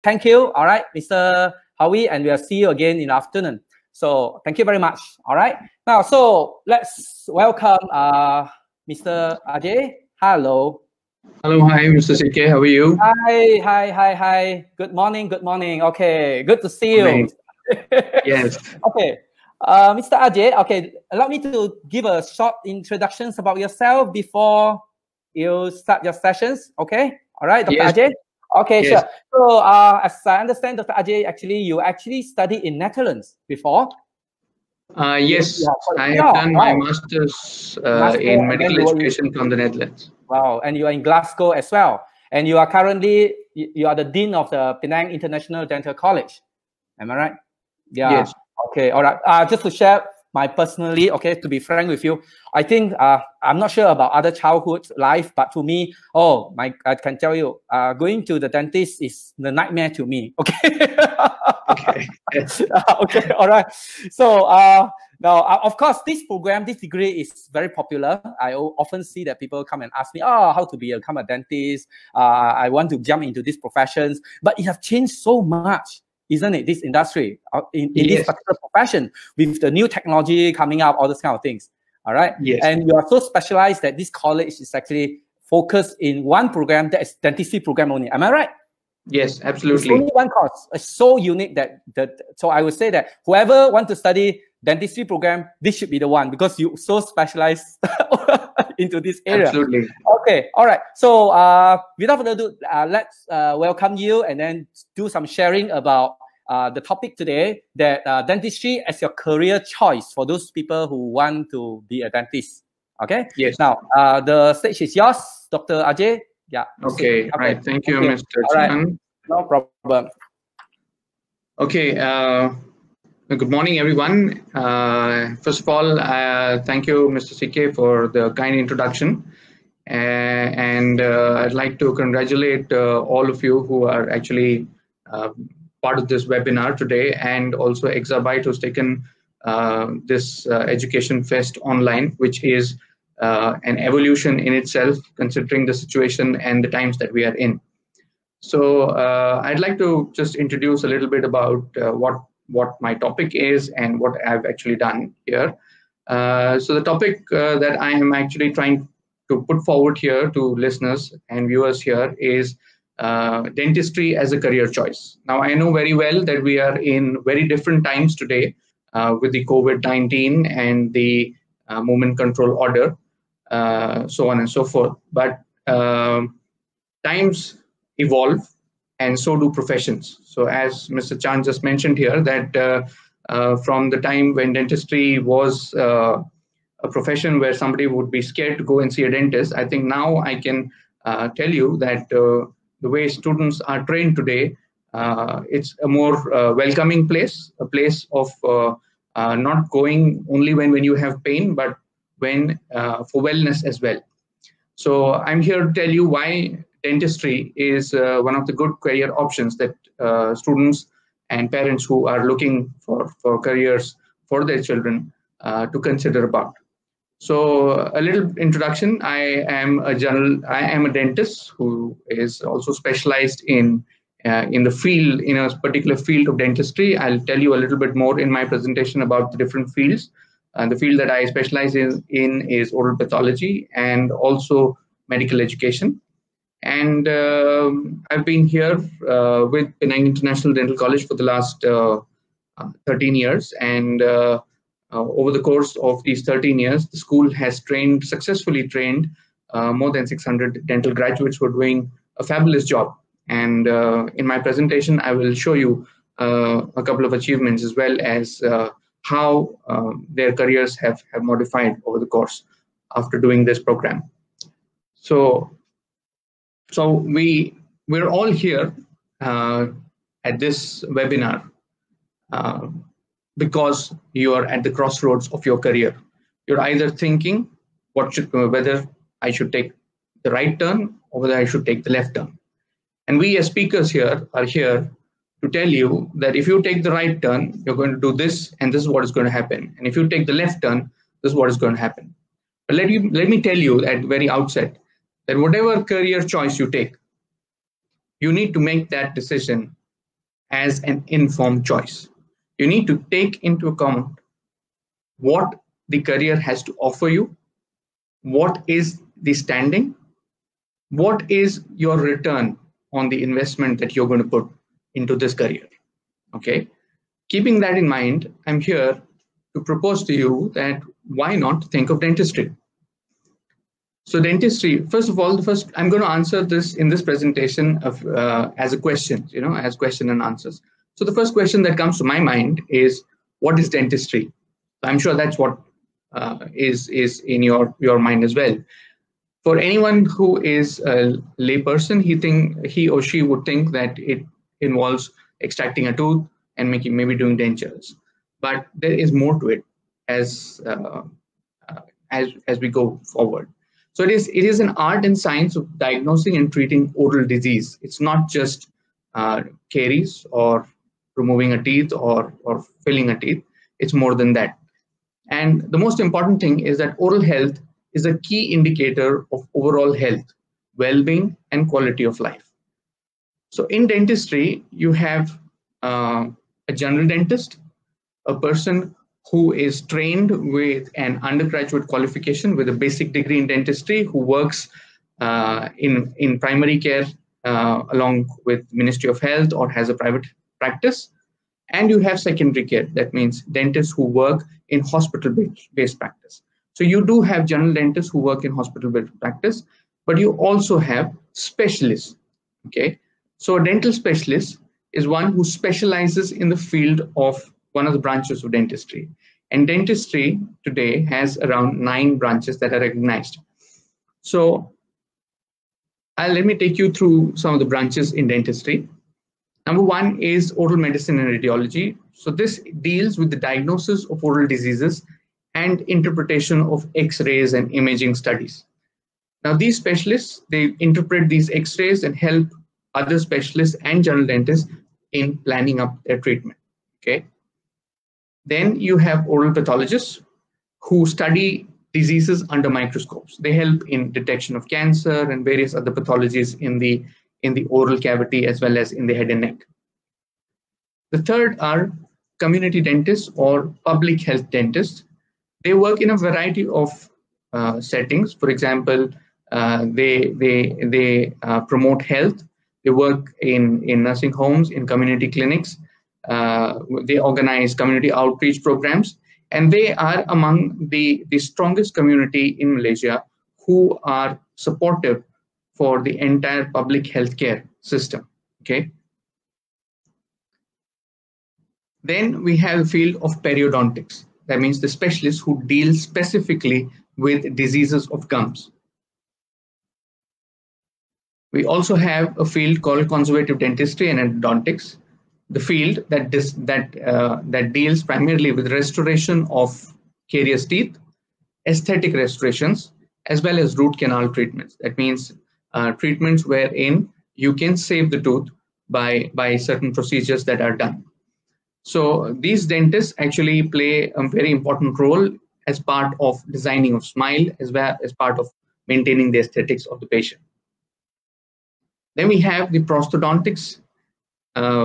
Thank you. All right, Mr. Howie, and we'll see you again in the afternoon. So thank you very much. All right. Now, so let's welcome Mr. Ajay. Hello. Hello, hi, Mr. CK. How are you? Hi. Good morning. Okay, good to see you. Yes. Okay. Mr. Ajay, okay, allow me to give a short introduction about yourself before you start your sessions. Okay. All right, Dr. Ajay. Okay, yes. Sure. So, as I understand, Dr. Ajay, you actually studied in Netherlands before. Yes, I have done my master's in medical education from the Netherlands. Wow, and you are in Glasgow as well. And you are currently, you are the Dean of the Penang International Dental College. Am I right? Yeah. Yes. Okay, all right. Just to share my personally, okay, to be frank with you, I think I'm not sure about other childhood life, but to me, I can tell you, going to the dentist is the nightmare to me. Okay. Okay. Okay. All right. So now, of course, this degree is very popular. I often see that people come and ask me, how to become a dentist. I want to jump into these professions, but it has changed so much, isn't it? This industry, in this particular profession, with the new technology coming up, all those kind of things. All right. Yes. And you are so specialized that this college is actually focused in one program, that is dentistry program only. Am I right? Yes, absolutely. It's only one course. It's so unique so I would say that whoever wants to study dentistry program, this should be the one, because you so specialized into this area. Absolutely. Okay. All right. So without further ado, let's welcome you and then do some sharing about the topic today, that dentistry as your career choice for those people who want to be a dentist. Okay. Yes. Now the stage is yours, Dr. Ajay. Yeah. Okay. Right. Thank you, Mr. Chan. Right. No problem. Okay. Good morning, everyone. First of all, thank you, Mr. CK, for the kind introduction. And I'd like to congratulate all of you who are actually part of this webinar today, and also Exabyte, who's taken this Education Fest online, which is an evolution in itself, considering the situation and the times that we are in. So I'd like to just introduce a little bit about what my topic is and what I've actually done here. So the topic that I am actually trying to put forward here to listeners and viewers here is dentistry as a career choice. Now, I know very well that we are in very different times today with the COVID-19 and the movement control order, so on and so forth. But times evolve, and so do professions. So as Mr. Chan just mentioned here, that from the time when dentistry was a profession where somebody would be scared to go and see a dentist, I think now I can tell you that the way students are trained today, it's a more welcoming place, a place of not going only when you have pain, but when for wellness as well. So I'm here to tell you why dentistry is one of the good career options that students and parents who are looking for careers for their children to consider about. So a little introduction. I am a dentist who is also specialized in the field, in a particular field of dentistry. I'll tell you a little bit more in my presentation about the different fields. The field that I specialize in is oral pathology and also medical education. And I've been here with Penang International Dental College for the last 13 years. And over the course of these 13 years, the school has successfully trained more than 600 dental graduates who are doing a fabulous job. And in my presentation, I will show you a couple of achievements, as well as how their careers have modified over the course after doing this program. So we're all here at this webinar because you are at the crossroads of your career. You're either thinking whether I should take the right turn or whether I should take the left turn. And we as speakers here are here to tell you that if you take the right turn, you're going to do this, and this is what is going to happen. And if you take the left turn, this is what is going to happen. But let me tell you at the very outset that whatever career choice you take, you need to make that decision as an informed choice. You need to take into account what the career has to offer you, what is the standing, what is your return on the investment that you're going to put into this career. Okay, keeping that in mind, I'm here to propose to you that why not think of dentistry. So dentistry, first of all, I'm going to answer this in this presentation as a question, as question and answers. So the first question that comes to my mind is, what is dentistry? I'm sure that's what is in your mind as well. For anyone who is a layperson, he or she would think that it involves extracting a tooth and maybe doing dentures. But there is more to it as we go forward. So it is an art and science of diagnosing and treating oral disease. It's not just caries or removing a teeth or filling a teeth. It's more than that. And the most important thing is that oral health is a key indicator of overall health, well-being, and quality of life. So in dentistry, you have a general dentist, a person who is trained with an undergraduate qualification with a basic degree in dentistry, who works in primary care along with Ministry of Health or has a private practice. And you have secondary care. That means dentists who work in hospital-based practice. So you do have general dentists who work in hospital-based practice, but you also have specialists. Okay, so a dental specialist is one who specializes in the field of one of the branches of dentistry. And dentistry today has around 9 branches that are recognized. So let me take you through some of the branches in dentistry. Number 1 is oral medicine and radiology. So this deals with the diagnosis of oral diseases and interpretation of X-rays and imaging studies. Now these specialists, they interpret these X-rays and help other specialists and general dentists in planning up their treatment. Okay. Then you have oral pathologists who study diseases under microscopes. They help in detection of cancer and various other pathologies in the oral cavity as well as in the head and neck. The third are community dentists or public health dentists. They work in a variety of settings. For example, they promote health. They work in nursing homes, in community clinics. They organize community outreach programs, and they are among the strongest community in Malaysia who are supportive for the entire public healthcare system. Okay. Then we have the field of periodontics. That means the specialists who deal specifically with diseases of gums. We also have a field called conservative dentistry and endodontics, the field that deals primarily with restoration of carious teeth, aesthetic restorations, as well as root canal treatments. That means treatments wherein you can save the tooth by certain procedures that are done. So these dentists actually play a very important role as part of designing of smile, as well as part of maintaining the aesthetics of the patient. Then we have the prosthodontics,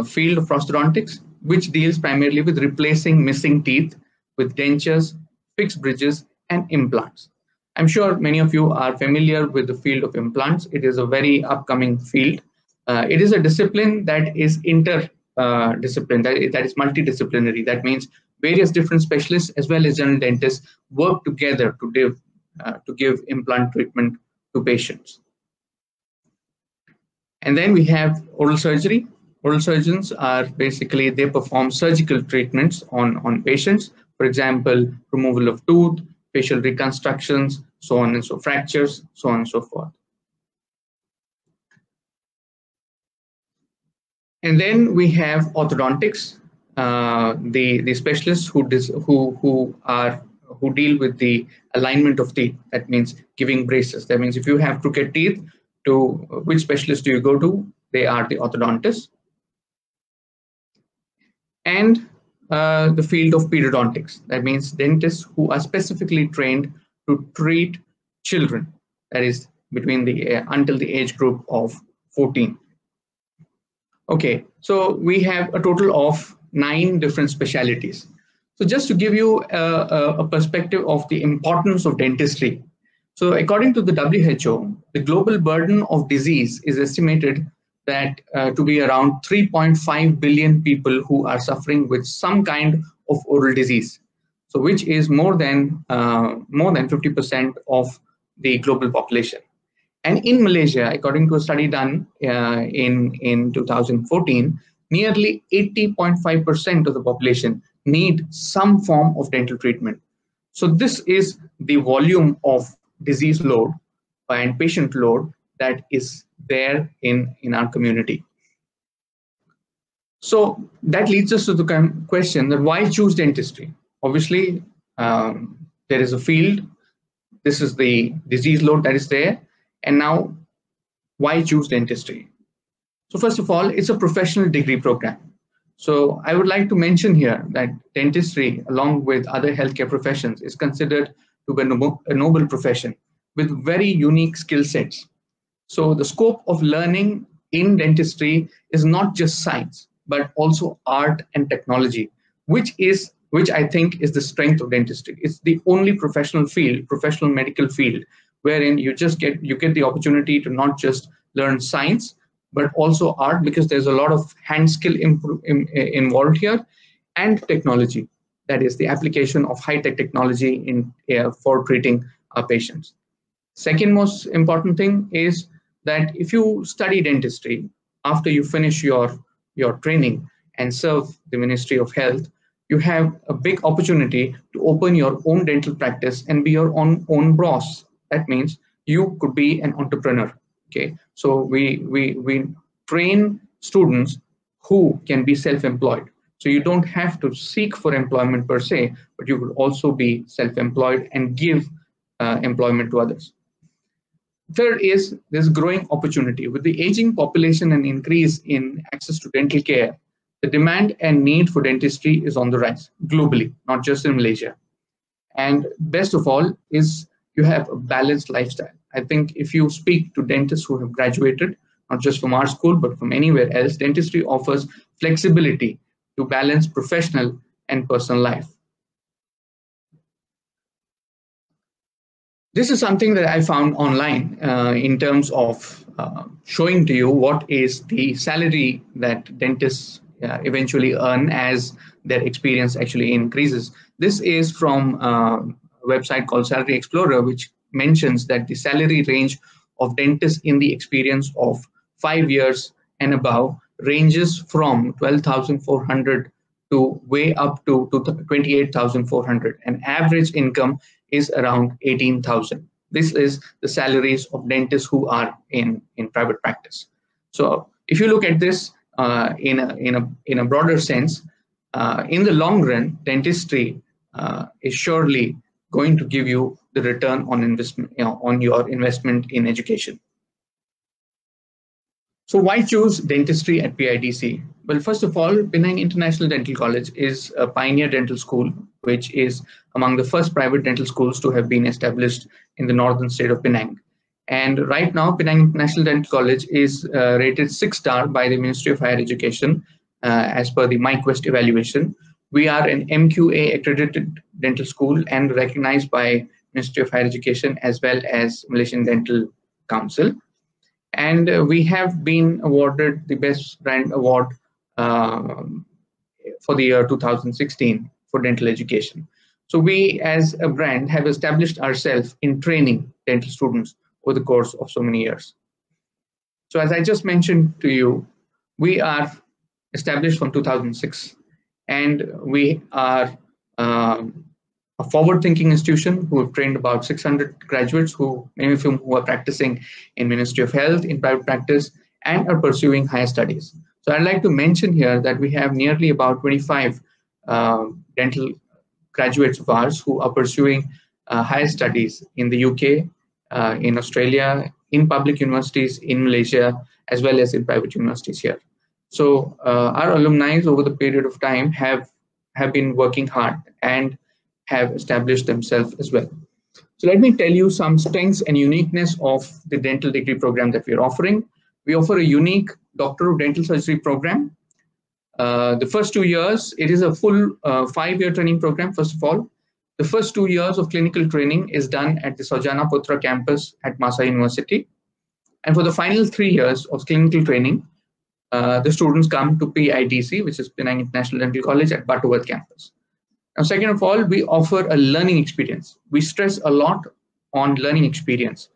field of prosthodontics, which deals primarily with replacing missing teeth with dentures, fixed bridges, and implants. I'm sure many of you are familiar with the field of implants. It is a very upcoming field. It is a discipline that is interdisciplinary, that is multidisciplinary. That means various different specialists as well as general dentists work together to give implant treatment to patients. And then we have oral surgery. Oral surgeons are basically, they perform surgical treatments on patients. For example, removal of tooth, facial reconstructions, so on and so fractures, so on and so forth. And then we have orthodontics, the specialists who deal with the alignment of teeth. That means giving braces. That means if you have crooked teeth, to which specialist do you go to? They are the orthodontists. And the field of periodontics. That means dentists who are specifically trained to treat children. That is between until the age group of 14. Okay, so we have a total of 9 different specialties. So just to give you a perspective of the importance of dentistry. So according to the WHO, the global burden of disease is estimated that to be around 3.5 billion people who are suffering with some kind of oral disease. So which is more than 50% of the global population. And in Malaysia, according to a study done in 2014, nearly 80.5% of the population need some form of dental treatment. So this is the volume of disease load and patient load that is there in our community. So that leads us to the question that why choose dentistry? Obviously, there is a field. This is the disease load that is there. And now, why choose dentistry? So first of all, it's a professional degree program. So I would like to mention here that dentistry, along with other healthcare professions, is considered to be a noble profession with very unique skill sets. So the scope of learning in dentistry is not just science, but also art and technology, which I think is the strength of dentistry. It's the only professional medical field, wherein you get the opportunity to not just learn science, but also art, because there's a lot of hand skill involved here, and technology. That is the application of high-tech technology for treating our patients. Second most important thing is that if you study dentistry, after you finish your training and serve the Ministry of Health, you have a big opportunity to open your own dental practice and be your own boss. That means you could be an entrepreneur. Okay, so we train students who can be self-employed. So you don't have to seek for employment per se, but you could also be self-employed and give employment to others. Third is this growing opportunity. With the aging population and increase in access to dental care, the demand and need for dentistry is on the rise globally, not just in Malaysia. And best of all is you have a balanced lifestyle. I think if you speak to dentists who have graduated, not just from our school, but from anywhere else, dentistry offers flexibility to balance professional and personal life. This is something that I found online in terms of showing to you what is the salary that dentists eventually earn as their experience actually increases. This is from a website called Salary Explorer, which mentions that the salary range of dentists in the experience of 5 years and above ranges from 12,400 to way up to 28,400. And average income is around 18,000. This is the salaries of dentists who are in private practice. So if you look at this in a broader sense, in the long run, dentistry is surely going to give you the return on investment, on your investment in education. So why choose dentistry at PIDC? Well, first of all, Penang International Dental College is a pioneer dental school, which is among the first private dental schools to have been established in the northern state of Penang. And right now, Penang International Dental College is rated 6-star by the Ministry of Higher Education as per the MyQuest evaluation. We are an MQA accredited dental school and recognized by Ministry of Higher Education as well as Malaysian Dental Council. And we have been awarded the Best Brand Award for the year 2016 for dental education. So we as a brand have established ourselves in training dental students over the course of so many years. So as I just mentioned to you, we are established from 2006, and we are a forward-thinking institution who have trained about 600 graduates, many of whom who are practicing in Ministry of Health, in private practice, and are pursuing higher studies. So I'd like to mention here that we have nearly about 25 dental graduates of ours who are pursuing higher studies in the UK, in Australia, in public universities, in Malaysia, as well as in private universities here. So our alumni over the period of time have been working hard and have established themselves as well. So let me tell you some strengths and uniqueness of the dental degree program that we are offering. We offer a unique Doctor of Dental Surgery program. The first 2 years, it is a full 5-year training program, first of all. The first 2 years of clinical training is done at the Sajjanaputra campus at Masa University. And for the final 3 years of clinical training, the students come to PIDC, which is Penang International Dental College at Butterworth campus. Now, second of all, we offer a learning experience. We stress a lot on learning experience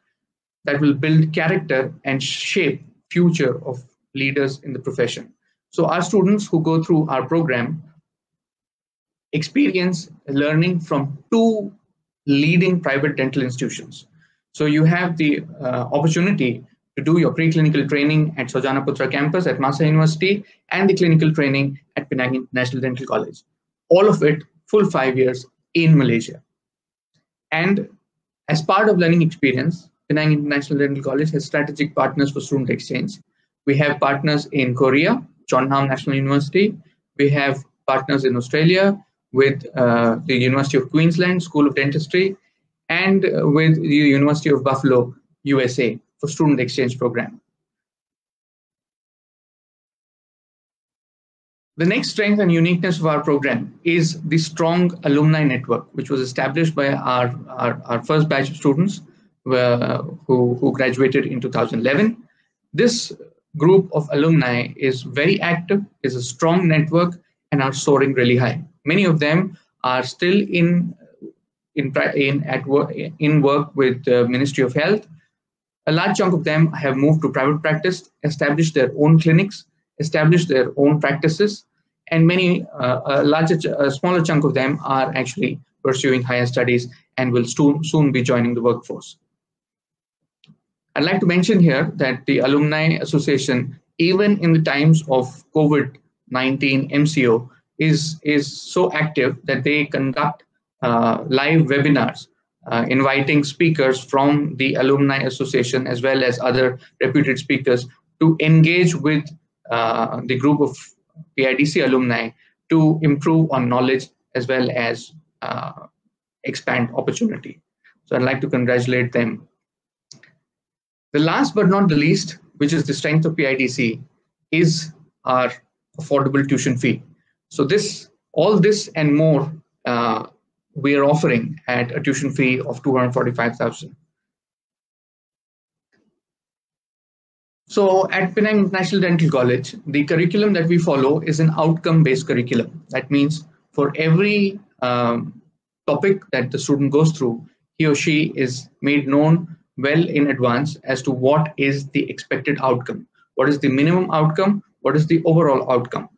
that will build character and shape future of leaders in the profession. So our students who go through our program experience learning from 2 leading private dental institutions. So you have the opportunity to do your preclinical training at Sajjanaputra campus at Masa University and the clinical training at Penang International Dental College. All of it, full 5 years in Malaysia. And as part of learning experience, Penang International Dental College has strategic partners for student exchange. We have partners in Korea, Chongnam National University. We have partners in Australia with the University of Queensland School of Dentistry and with the University of Buffalo, USA for student exchange program. The next strength and uniqueness of our program is the strong alumni network, which was established by our first batch of students who graduated in 2011. This group of alumni is very active, is a strong network, and are soaring really high. Many of them are still in work with the Ministry of Health. A large chunk of them have moved to private practice, established their own clinics, established their own practices, and a smaller chunk of them are actually pursuing higher studies and will soon be joining the workforce. I'd like to mention here that the Alumni Association, even in the times of COVID-19 MCO, is so active that they conduct live webinars inviting speakers from the Alumni Association as well as other reputed speakers to engage with the group of PIDC alumni to improve on knowledge as well as expand opportunity. So I'd like to congratulate them. The last but not the least, which is the strength of PIDC, is our affordable tuition fee. So all this and more we are offering at a tuition fee of 245,000. So at Penang International Dental College, the curriculum that we follow is an outcome-based curriculum. That means for every topic that the student goes through, he or she is made known well in advance as to what is the expected outcome, what is the minimum outcome, what is the overall outcome.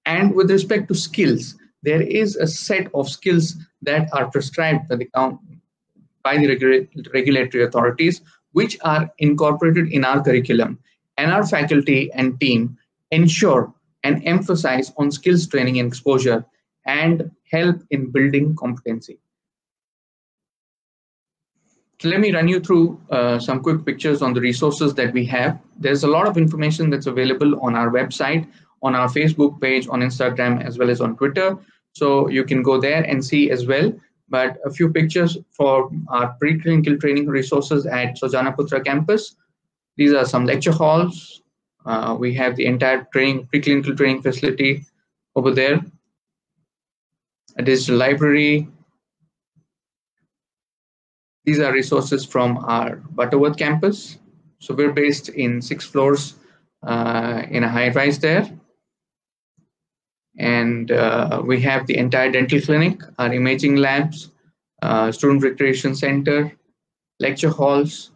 And with respect to skills, there is a set of skills that are prescribed by the regulatory authorities, which are incorporated in our curriculum, and our faculty and team ensure and emphasize on skills training and exposure and help in building competency. So let me run you through some quick pictures on the resources that we have. There's a lot of information that's available on our website, on our Facebook page, on Instagram, as well as on Twitter. So you can go there and see as well. But a few pictures for our preclinical training resources at Sajjanaputra campus. These are some lecture halls. We have the entire preclinical training facility over there. A digital library. These are resources from our Butterworth campus. So we're based in 6 floors in a high-rise there. And we have the entire dental clinic, our imaging labs, student recreation center, lecture halls,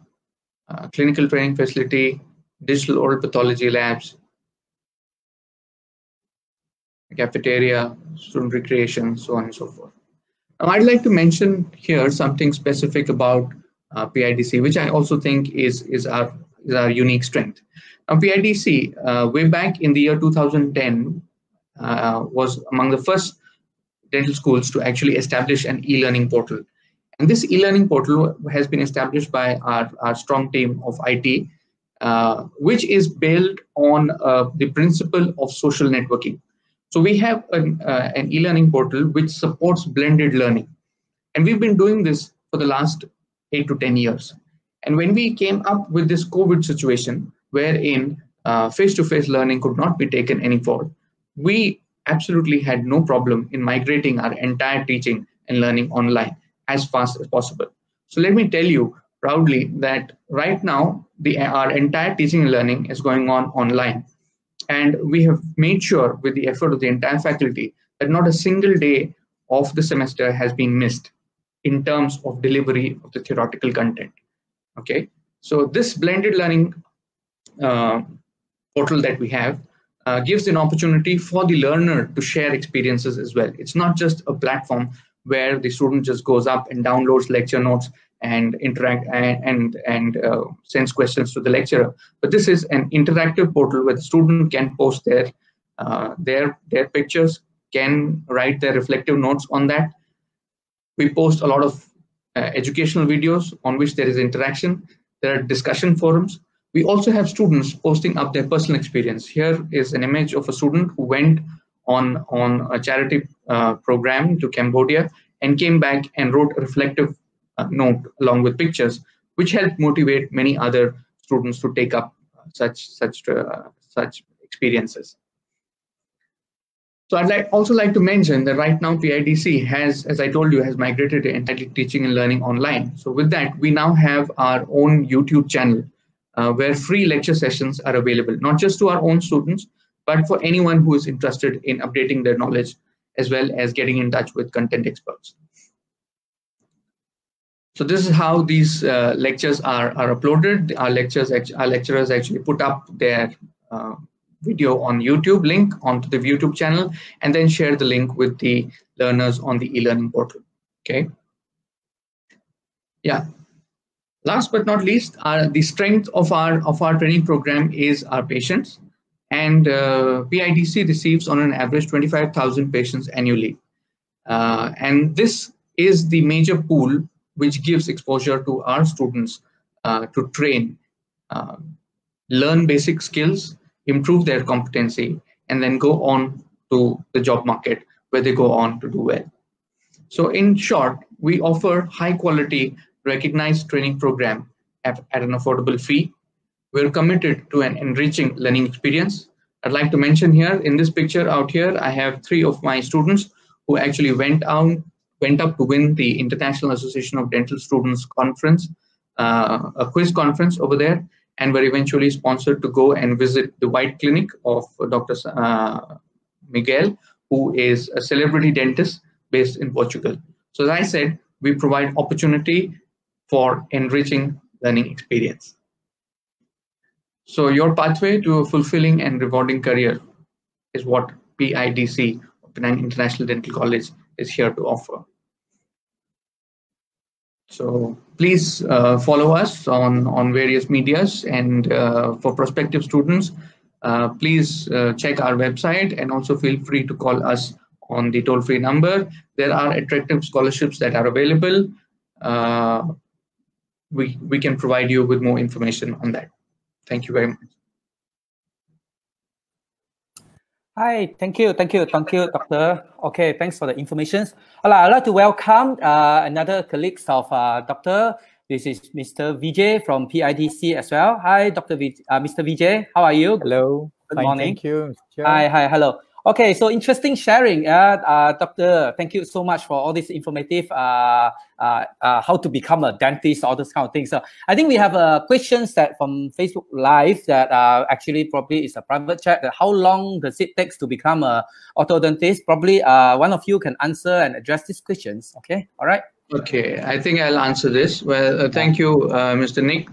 clinical training facility, digital oral pathology labs, cafeteria, student recreation, so on and so forth. Now, I'd like to mention here something specific about PIDC, which I also think is our unique strength. Now, PIDC, way back in the year 2010, was among the first dental schools to actually establish an e-learning portal. And this e-learning portal has been established by our strong team of IT, which is built on the principle of social networking. So we have an e-learning portal which supports blended learning. And we've been doing this for the last 8 to 10 years. And when we came up with this COVID situation, wherein face-to-face learning could not be taken anymore, we absolutely had no problem in migrating our entire teaching and learning online as fast as possible. So let me tell you proudly that right now, our entire teaching and learning is going on online. And we have made sure with the effort of the entire faculty that not a single day of the semester has been missed in terms of delivery of the theoretical content. Okay, so this blended learning portal that we have gives an opportunity for the learner to share experiences as well. It's not just a platform where the student just goes up and downloads lecture notes and interact and sends questions to the lecturer. But this is an interactive portal where the student can post their pictures, can write their reflective notes on that. We post a lot of educational videos on which there is interaction. There are discussion forums. We also have students posting up their personal experience. Here is an image of a student who went on a charity program to Cambodia and came back and wrote a reflective note along with pictures, which helped motivate many other students to take up such experiences. So I'd also like to mention that right now PIDC has, as I told you, has migrated to Entitled Teaching and Learning online. So with that, we now have our own YouTube channel where free lecture sessions are available, not just to our own students, but for anyone who is interested in updating their knowledge, as well as getting in touch with content experts. So this is how these lectures are uploaded. Our lecturers actually put up their video on YouTube link onto the YouTube channel, and then share the link with the learners on the e-learning portal. Okay. Yeah. Last but not least, the strength of our training program is our patients, and PIDC receives on an average 25,000 patients annually, and this is the major pool which gives exposure to our students to train, learn basic skills, improve their competency, and then go on to the job market where they go on to do well. So in short, we offer high quality recognized training program at an affordable fee. We're committed to an enriching learning experience. I'd like to mention here in this picture out here, I have 3 of my students who actually went up to win the International Association of Dental Students Conference, a quiz conference over there, and were eventually sponsored to go and visit the White Clinic of Dr. Miguel, who is a celebrity dentist based in Portugal. So as I said, we provide opportunity for enriching learning experience. So your pathway to a fulfilling and rewarding career is what PIDC, Penang International Dental College, is here to offer. So please follow us on various medias, and for prospective students, please check our website, and also feel free to call us on the toll-free number. There are attractive scholarships that are available. We can provide you with more information on that. Thank you very much. Hi, thank you, Doctor. Okay, thanks for the information. I'd like to welcome another colleague of Doctor. This is Mr. Vijay from PIDC as well. Hi, Mr. Vijay, how are you? Hello. Good morning. Thank you. Hi, hello. Okay, so interesting sharing, Doctor. Thank you so much for all this informative, how to become a dentist, all those kind of things. So I think we have questions that from Facebook Live that actually probably is a private chat. That how long does it take to become a orthodontist? Probably one of you can answer and address these questions. Okay, all right. Okay, I think I'll answer this. Well, thank you, Mr. Nick.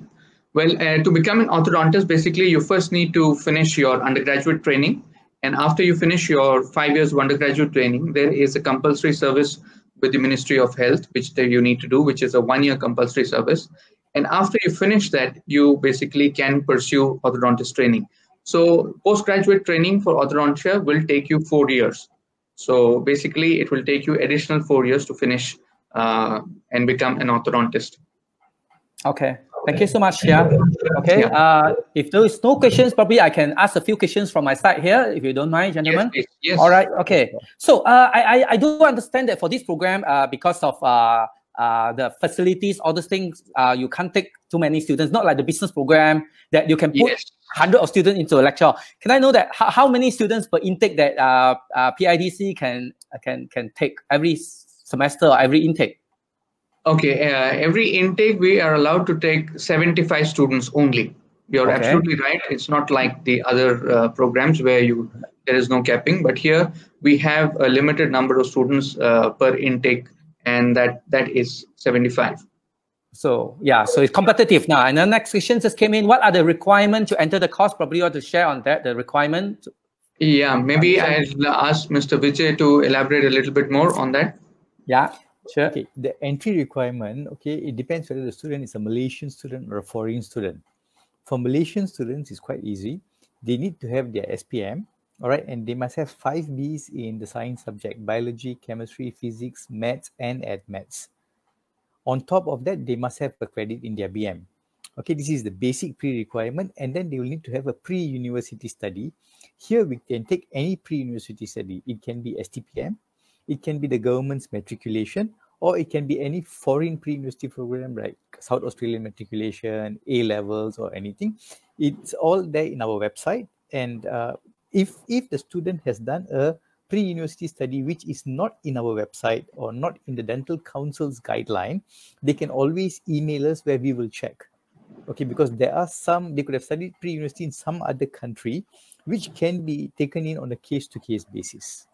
Well, to become an orthodontist, basically you first need to finish your undergraduate training. And after you finish your 5 years of undergraduate training, there is a compulsory service with the Ministry of Health, which you need to do, which is a 1-year compulsory service. And after you finish that, you basically can pursue orthodontist training. So postgraduate training for orthodontia will take you 4 years. So basically it will take you additional 4 years to finish and become an orthodontist. Okay. Thank you so much. Yeah. Okay. Yeah. If there is no questions, probably I can ask a few questions from my side here, if you don't mind, gentlemen. Yes, yes. All right. Okay. So I do understand that for this program, because of the facilities, all those things, you can't take too many students, not like the business program that you can put Yes. 100 of students into a lecture. Can I know that how many students per intake that PIDC can take every semester or every intake? Okay, every intake we are allowed to take 75 students only. You're absolutely right. It's not like the other programs where there is no capping, but here we have a limited number of students per intake, and that is 75. So yeah, so it's competitive now. And the next question just came in. What are the requirements to enter the course? Probably you want to share on that, the requirement. Yeah, maybe I'll ask Mr. Vijay to elaborate a little bit more on that. Yeah, sure. Okay, the entry requirement, okay, it depends whether the student is a Malaysian student or a foreign student. For Malaysian students, it's quite easy. They need to have their SPM, all right, and they must have 5 Bs in the science subject, biology, chemistry, physics, maths, and maths. On top of that, they must have a credit in their BM. Okay, this is the basic pre-requirement, and then they will need to have a pre-university study. Here we can take any pre-university study. It can be STPM, it can be the government's matriculation, or it can be any foreign pre-university program like South Australian matriculation, A-levels, or anything. It's all there in our website. And if the student has done a pre-university study which is not in our website or not in the Dental Council's guideline, they can always email us where we will check. Okay, because there are some, they could have studied pre-university in some other country, which can be taken in on a case-to-case basis.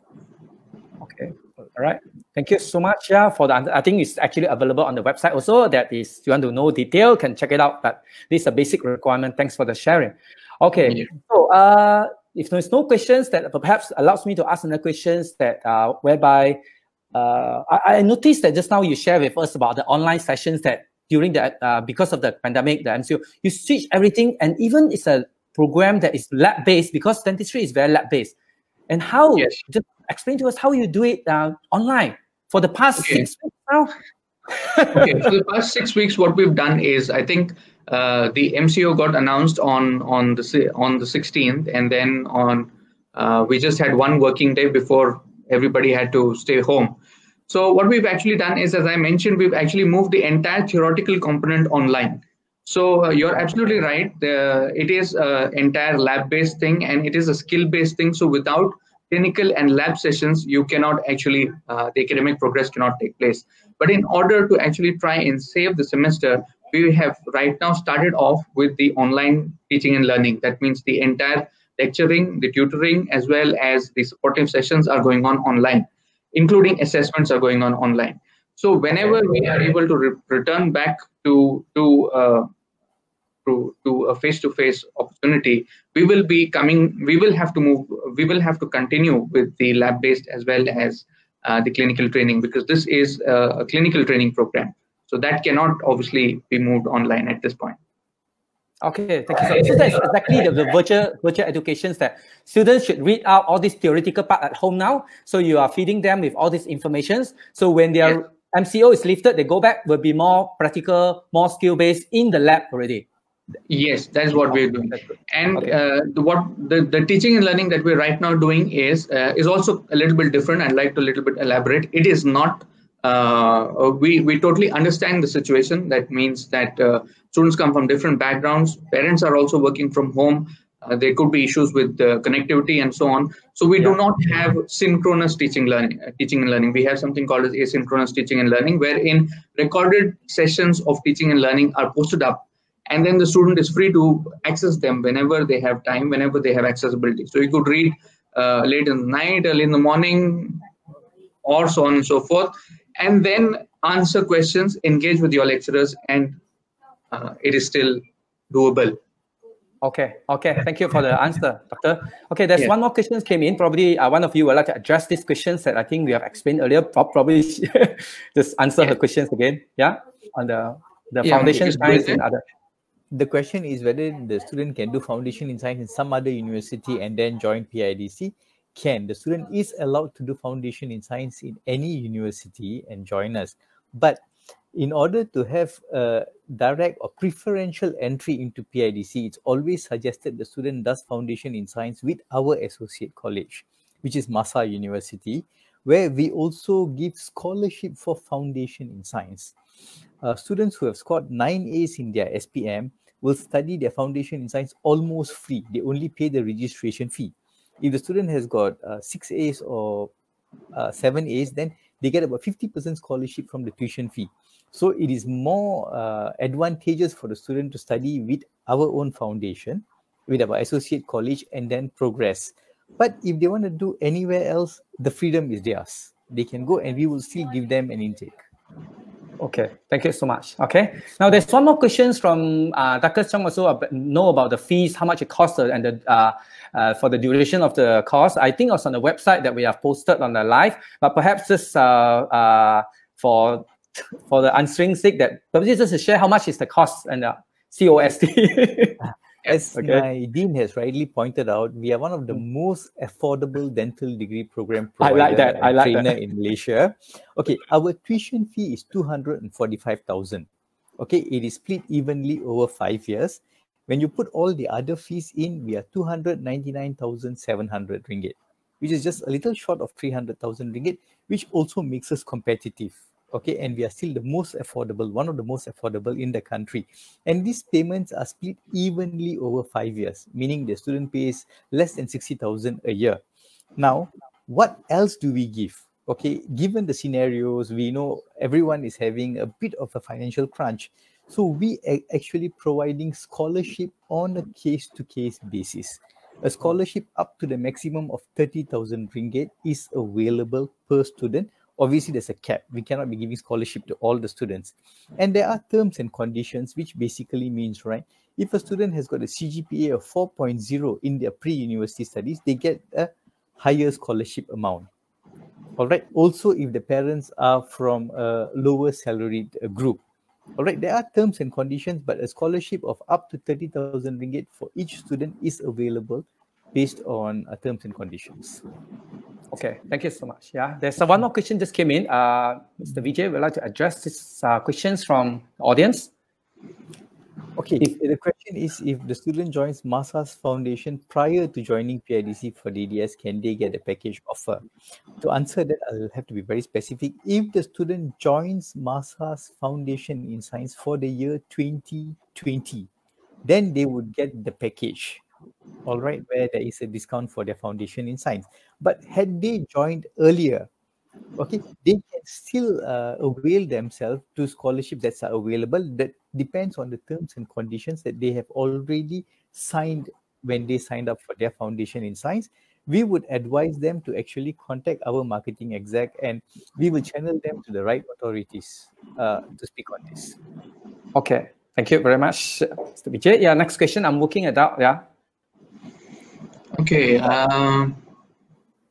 Okay, all right. Thank you so much. Yeah, for the answer. I think it's actually available on the website also. That is, if you want to know detail, can check it out. But this is a basic requirement. Thanks for the sharing. Okay, yeah. So if there's no questions, that perhaps allows me to ask another questions that whereby I noticed that just now you shared with us about the online sessions that during the because of the pandemic, the MCO, you switch everything, and even it's a program that is lab based because dentistry is very lab based. And how? Yes. Just explain to us how you do it online for the past 6 weeks now. Okay, for the past 6 weeks, what we've done is, I think the MCO got announced on the 16th, and then we just had one working day before everybody had to stay home. So what we've actually done is, as I mentioned, we've actually moved the entire theoretical component online. So you're absolutely right. It is an entire lab-based thing, and it is a skill-based thing. So without clinical and lab sessions, you cannot actually, the academic progress cannot take place. But in order to actually try and save the semester, we have right now started off with the online teaching and learning. That means the entire lecturing, the tutoring, as well as the supportive sessions are going on online, including assessments are going on online. So whenever we are able to return back to a face-to-face opportunity, we will have to continue with the lab-based as well as the clinical training, because this is a clinical training program. So that cannot obviously be moved online at this point. Okay, thank you. So that's exactly the virtual educations that students should read out all this theoretical part at home now. So you are feeding them with all these informations. So when their MCO is lifted, they go back, will be more practical, more skill-based in the lab already. Yes, that is what we're doing. And the teaching and learning that we're right now doing is also a little bit different. I'd like to a little bit elaborate. It is not, we totally understand the situation. That means that students come from different backgrounds. Parents are also working from home. There could be issues with connectivity and so on. So we do not have synchronous teaching and learning. We have something called as asynchronous teaching and learning, wherein recorded sessions of teaching and learning are posted up. And then the student is free to access them whenever they have time, whenever they have accessibility. So you could read late in the night, early in the morning, or so on and so forth, and then answer questions, engage with your lecturers, and it is still doable. Okay. Thank you for the answer, Doctor. Okay, there's one more question came in. Probably one of you would like to address these questions that I think we have explained earlier. Probably just answer her questions again. Yeah, on the foundation science and other. The question is whether the student can do foundation in science in some other university and then join PIDC. The student is allowed to do foundation in science in any university and join us. But in order to have a direct or preferential entry into PIDC, it's always suggested the student does foundation in science with our associate college. which is Masa University, where we also give scholarship for foundation in science. Students who have scored 9 A's in their SPM will study their foundation in science almost free. They only pay the registration fee. If the student has got 6 A's or 7 A's, then they get about 50% scholarship from the tuition fee. So it is more advantageous for the student to study with our own foundation, with our associate college, and then progress. But if they want to do anywhere else, the freedom is theirs. They can go and we will still give them an intake. Okay, thank you so much. Okay, now there's one more question from Dr. Chong also know about the fees, how much it costs, and the for the duration of the course. I think it's on the website that we have posted on the live, but perhaps just for the answering sake, that perhaps just to share how much is the cost and the COST. As my dean has rightly pointed out, we are one of the most affordable dental degree program provider and trainer in Malaysia. Okay, our tuition fee is 245,000. Okay, it is split evenly over 5 years. When you put all the other fees in, we are 299,700 ringgit, which is just a little short of 300,000 ringgit, which also makes us competitive. Okay, and we are still the most affordable, one of the most affordable in the country. And these payments are split evenly over 5 years, meaning the student pays less than 60,000 a year. Now, what else do we give? Okay, given the scenarios, we know everyone is having a bit of a financial crunch. So we are actually providing scholarship on a case-to-case basis. A scholarship up to the maximum of 30,000 ringgit is available per student. Obviously, there's a cap. We cannot be giving scholarship to all the students. And there are terms and conditions, which basically means, right, if a student has got a CGPA of 4.0 in their pre-university studies, they get a higher scholarship amount. All right. Also, if the parents are from a lower salaried group. All right. There are terms and conditions, but a scholarship of up to 30,000 ringgit for each student is available based on terms and conditions. Okay, thank you so much. Yeah, there's one more question just came in. Mr. Vijay would like to address these questions from the audience. Okay, the question is, if the student joins Masa's foundation prior to joining PIDC for DDS, can they get a package offer? To answer that, I'll have to be very specific. If the student joins Masa's foundation in science for the year 2020, then they would get the package. All right, where there is a discount for their foundation in science. But had they joined earlier, okay, they can still avail themselves to scholarships that are available. That depends on the terms and conditions that they have already signed when they signed up for their foundation in science. We would advise them to actually contact our marketing exec, and we will channel them to the right authorities to speak on this. Okay, thank you very much, Mr. Vijay. Yeah, next question. I'm looking at that. Yeah. Okay,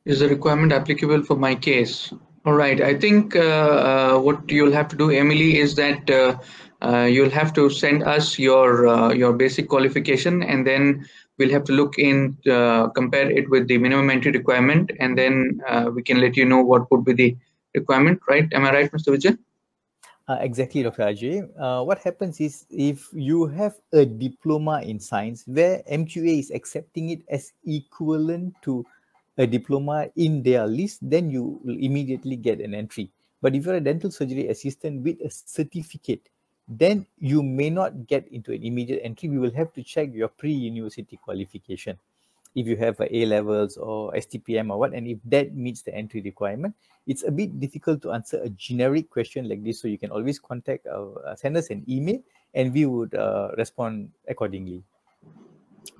is the requirement applicable for my case? All right, I think what you'll have to do, Emily, is that you'll have to send us your basic qualification, and then we'll have to look in, compare it with the minimum entry requirement, and then we can let you know what would be the requirement, right? Am I right, Mr. Vijay? Exactly, Dr. Ajay. What happens is, if you have a diploma in science where MQA is accepting it as equivalent to a diploma in their list, then you will immediately get an entry. But if you're a dental surgery assistant with a certificate, then you may not get into an immediate entry. We will have to check your pre-university qualification. If you have A levels or STPM or what, and if that meets the entry requirement. It's a bit difficult to answer a generic question like this, so you can always contact send us an email, and we would respond accordingly.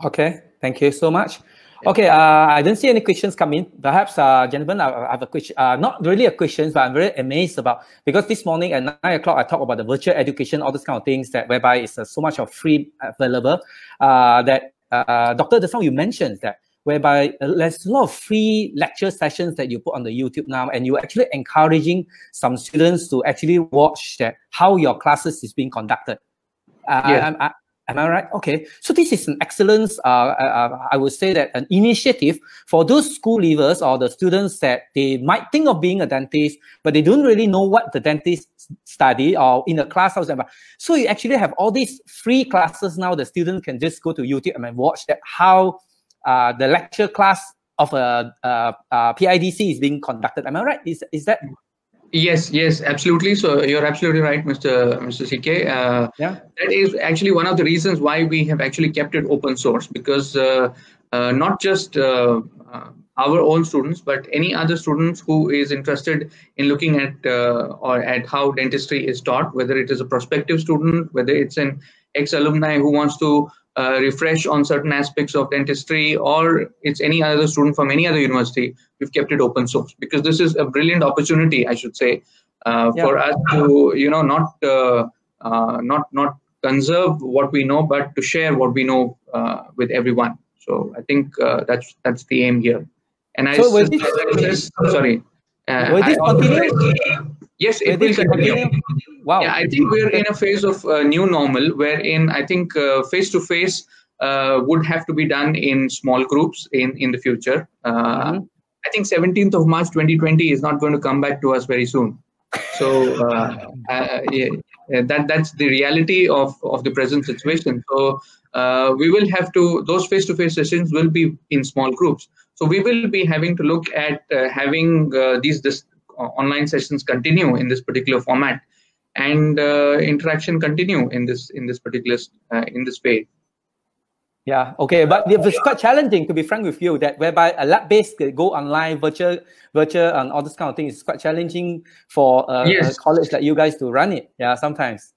Okay, thank you so much. Okay, I don't see any questions come in. Perhaps, gentlemen, I have a question. Not really a question, but I'm very amazed about, because this morning at 9 o'clock, I talked about the virtual education, all these kind of things, that whereby it's so much of free available, that Dr. Desang, you mentioned that whereby there's a lot of free lecture sessions that you put on the YouTube now, and you're actually encouraging some students to actually watch that, how your classes is being conducted. Am I right? Okay. So this is an excellent, I would say that an initiative for those school leavers or the students that they might think of being a dentist, but they don't really know what the dentist study or in a class house. So you actually have all these free classes now. The student can just go to YouTube and watch that, how the lecture class of a PIDC is being conducted. Am I right? Is that? Yes, yes, absolutely. So you're absolutely right, Mr. CK. Yeah. That is actually one of the reasons why we have actually kept it open source, because not just our own students, but any other students who is interested in looking at or at how dentistry is taught, whether it is a prospective student, whether it's an ex-alumni who wants to refresh on certain aspects of dentistry, or it's any other student from any other university, we've kept it open source because this is a brilliant opportunity, I should say, for us to, not conserve what we know, but to share what we know with everyone. So I think that's the aim here. And so will this continue? Yes, it will continue. Wow. Yeah, I think we're in a phase of new normal, wherein I think face-to-face would have to be done in small groups in the future. I think 17th of March 2020 is not going to come back to us very soon. So that's the reality of the present situation. So we will have to, those face-to-face sessions will be in small groups. So we will be having to look at having these online sessions continue in this particular format, and interaction continue in this particular in this way. Yeah, okay, but it's quite challenging, to be frank with you, that whereby a lab-based go online, virtual, and all this kind of thing is quite challenging for a college like you guys to run it. Yeah, sometimes.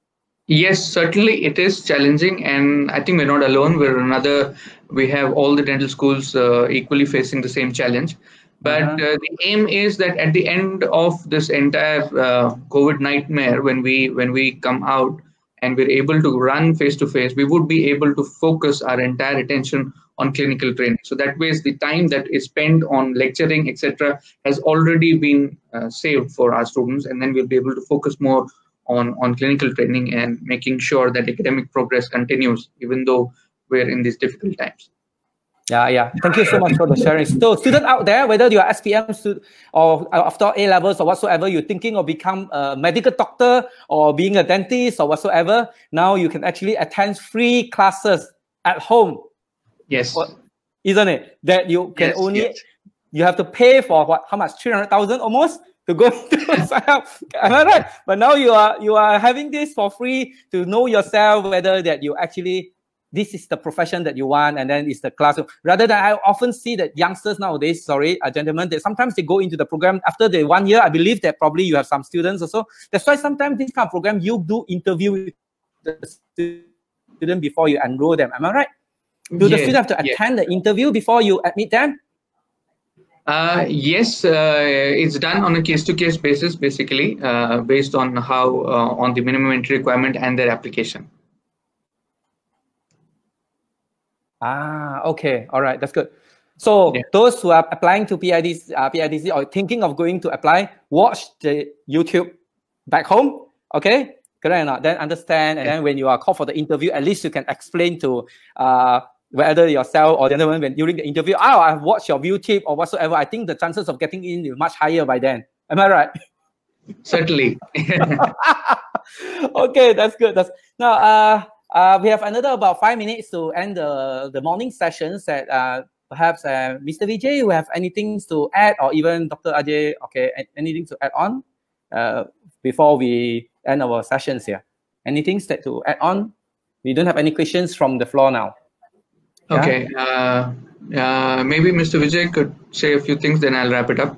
Yes, certainly it is challenging, and I think we're not alone. We have all the dental schools equally facing the same challenge. But the aim is that at the end of this entire COVID nightmare, when we come out and we're able to run face-to-face, we would be able to focus our entire attention on clinical training. So that way, the time that is spent on lecturing, etc., has already been saved for our students, and then we'll be able to focus more on clinical training and making sure that academic progress continues, even though we're in these difficult times. Yeah. Thank you so much for the sharing. So, student out there, whether you are SPM student or after A levels or whatsoever, you're thinking of become a medical doctor or being a dentist or whatsoever, now you can actually attend free classes at home. Yes. Isn't it? That you can you have to pay for what? How much? 300,000 almost to go to sign up. Am I right? But now you are having this for free to know yourself, whether that you actually, this is the profession that you want, and then it's the classroom. Rather than, I often see that youngsters nowadays, gentlemen, that sometimes they go into the program after the 1 year. I believe that probably you have some students also. That's why sometimes this kind of program, you do interview with the student before you enroll them. Am I right? Do the student have to attend the interview before you admit them? Yes, it's done on a case-to-case basis, basically, based on how on the minimum entry requirement and their application. Okay. All right. That's good. So those who are applying to PIDC or thinking of going to apply, watch the YouTube back home. Okay. Correct or not? Then understand. And then when you are called for the interview, at least you can explain to whether yourself or the other one, when during the interview, I've watched your YouTube or whatsoever. I think the chances of getting in is much higher by then. Am I right? Certainly. Okay. That's good. Now, we have another about 5 minutes to end the morning sessions. That perhaps Mr. Vijay, you have anything to add, or even Dr. Ajay, okay, anything to add on before we end our sessions here? Anything to add on? We don't have any questions from the floor now. Okay. Maybe Mr. Vijay could say a few things, then I'll wrap it up.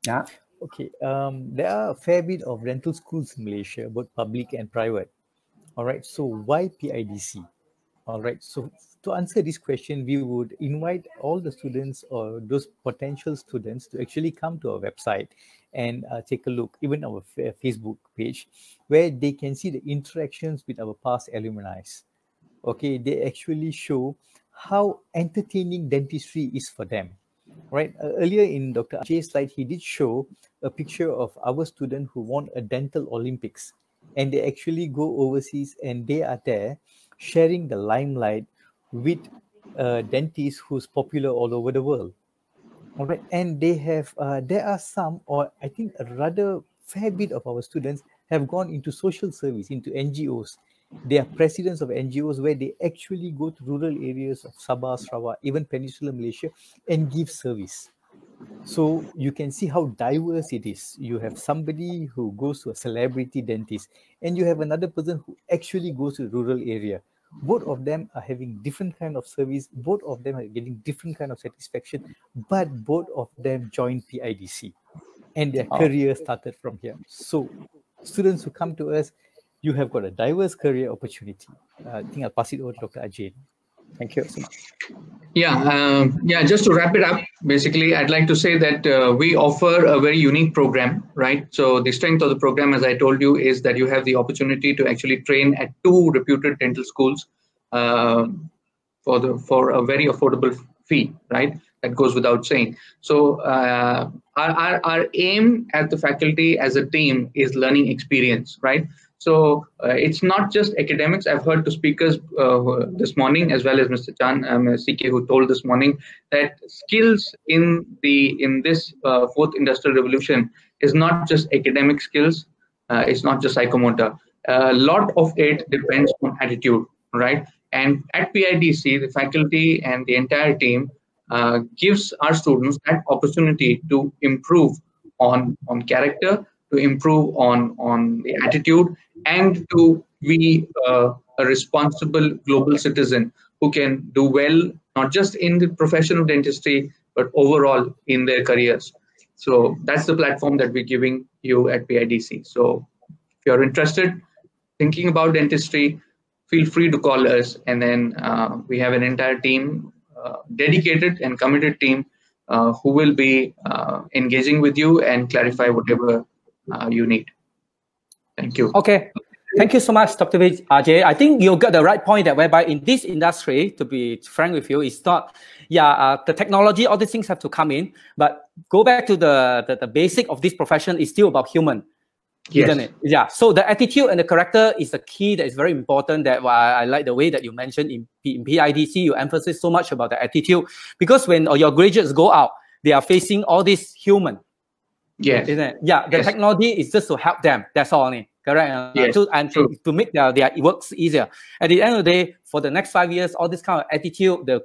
Yeah. Okay. There are a fair bit of dental schools in Malaysia, both public and private. All right, so why PIDC? All right, so to answer this question, we would invite all the students or those potential students to actually come to our website and take a look, even our Facebook page, where they can see the interactions with our past alumni. Okay, they actually show how entertaining dentistry is for them. Right, earlier in Dr. Ajay's slide, he did show a picture of our student who won a dental Olympics. And they actually go overseas and they are there sharing the limelight with dentists who's popular all over the world. All right. And they have, there are some, or I think a rather fair bit of our students have gone into social service, into NGOs. They are presidents of NGOs where they actually go to rural areas of Sabah, Sarawak, even Peninsular Malaysia, and give service. So you can see how diverse it is. You have somebody who goes to a celebrity dentist, and you have another person who actually goes to the rural area. Both of them are having different kind of service. Both of them are getting different kind of satisfaction, but both of them joined PIDC, and their career started from here. So students who come to us, you have got a diverse career opportunity. I think I'll pass it over to Dr. Ajay. Thank you so much. Yeah, just to wrap it up, basically, I'd like to say that we offer a very unique program, right? So the strength of the program, as I told you, is that you have the opportunity to actually train at 2 reputed dental schools for a very affordable fee, right? That goes without saying. So our aim at the faculty as a team is learning experience, right? So it's not just academics. I've heard the speakers this morning, as well as Mr. Chan, CK, who told this morning that skills in this fourth industrial revolution is not just academic skills. It's not just psychomotor. A lot of it depends on attitude, right? And at PIDC, the faculty and the entire team gives our students that opportunity to improve on character, to improve on the attitude, and to be a responsible global citizen who can do well, not just in the profession of dentistry, but overall in their careers. So that's the platform that we're giving you at PIDC. So if you're interested, thinking about dentistry, feel free to call us. And then we have an entire team, dedicated and committed team, who will be engaging with you and clarify whatever you need. Thank you. Okay. Thank you so much, Dr. Ajay. I think you got the right point that whereby in this industry, to be frank with you, it's not, the technology, all these things have to come in, but go back to the basic of this profession is still about human. Yes. Isn't it? Yeah. So the attitude and the character is the key that is very important. That I like the way that you mentioned in PIDC, you emphasize so much about the attitude, because when your graduates go out, they are facing all this human. Yes. Isn't it? Yeah. The technology is just to help them. That's all. Correct. Yes. To make their works easier. At the end of the day, for the next 5 years, all this kind of attitude, the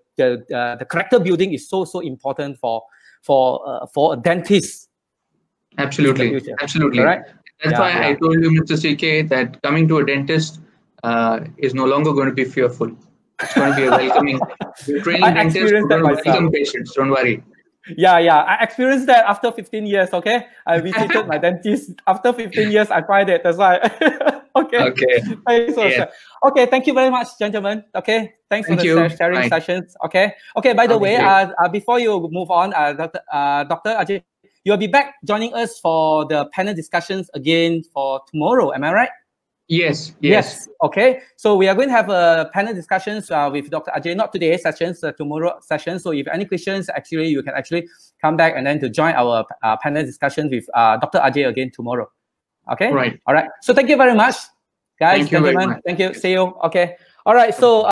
character building is so important for a dentist. Absolutely. Absolutely. Right. That's why I told you, Mr. CK, that coming to a dentist is no longer going to be fearful. It's going to be a welcoming. Training dentists, welcome patients. Don't worry. Yeah. I experienced that after 15 years. Okay, I visited my dentist after 15 years. I tried it. That's why. Okay. Okay. Thank you very much, gentlemen. Okay. Thanks for the sharing sessions. Okay. By the way, before you move on, Dr. Ajay, you'll be back joining us for the panel discussions again for tomorrow. Am I right? Yes. Okay. So we are going to have a panel discussions with Dr. Ajay, not today's sessions, tomorrow session. So if any questions, actually, you can actually come back and then to join our panel discussion with Dr. Ajay again tomorrow. Okay. Right. All right. So thank you very much, guys, gentlemen. Thank you. See you. Okay. All right. So.